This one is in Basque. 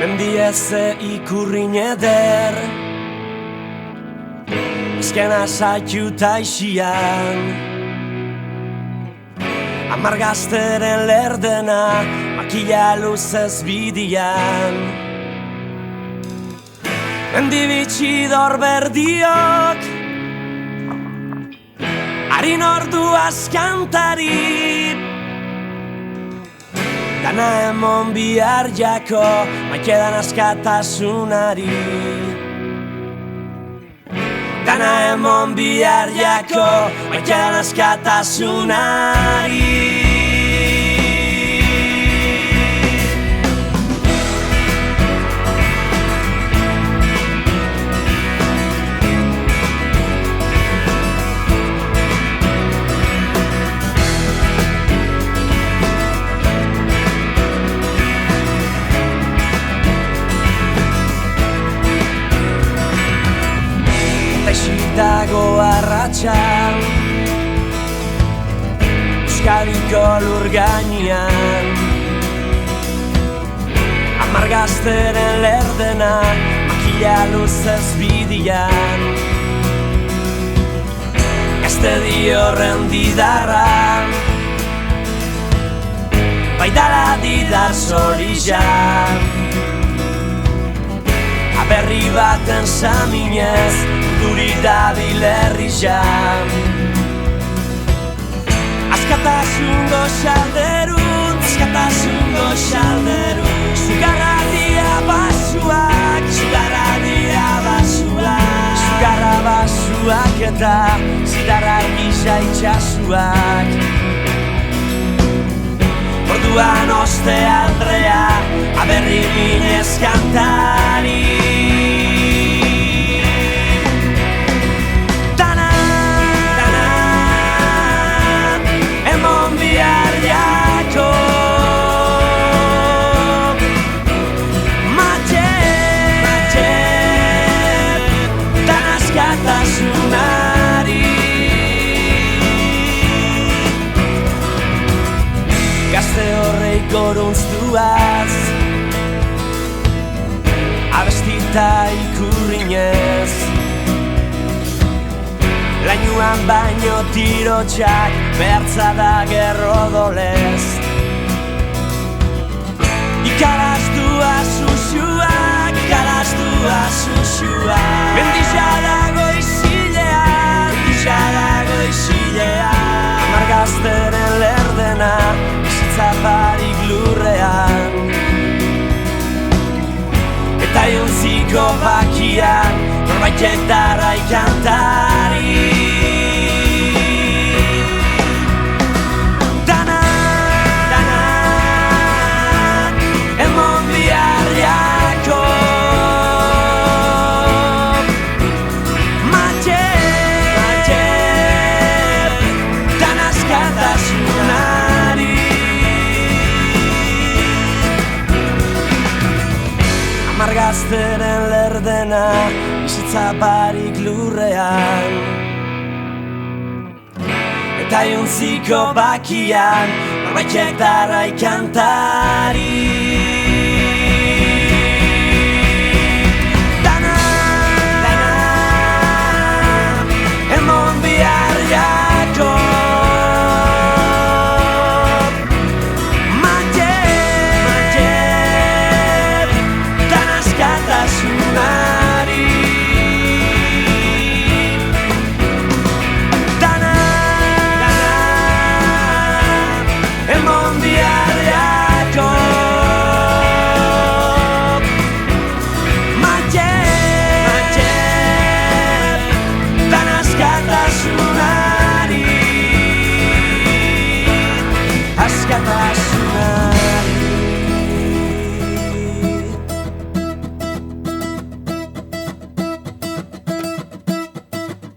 Mendieze ikurrin eder Ezkena zaitu taixian Amargazteren lerdena Makila luzez bidian Mendibitxidor berdiok Harin ordu azkantari Dana emon bihar jako Maikedan askatasunari Dana emon bihar jako Maikedan askatasunari Dago arratxan Euskadiko lur gainean Amargazteren lerdena Makila luzez bidian Gazte diorren didarra Baidala didar zorizan Aberri baten saminez Duri dabil herrizan Askatasun goxalderun Askatasun goxalderun Zugarra dia basuak Zugarra dia basuak Zugarra basuak eta Zidarra gisa itxasuak Orduan oste aldrea Aberri minez kantari Gazte horrei gorunztuaz Abestita ikurrinez Lainuan baino tirotxak Behartza da gerro dolez Ikaraztua susuak Ikaraztua susuak Mendixia dago izilean Mendixia dago izilean Amargazteren lerdena Zaparik lurrean Eta jontziko bakian Norbaitek darrai kantari Dana, dana Emon bihar jako Mate, mate Dana askatasunari Amargazteren lerdena Bizitza barik lurrean Eta jontziko bakian Norbaitek darrai kantari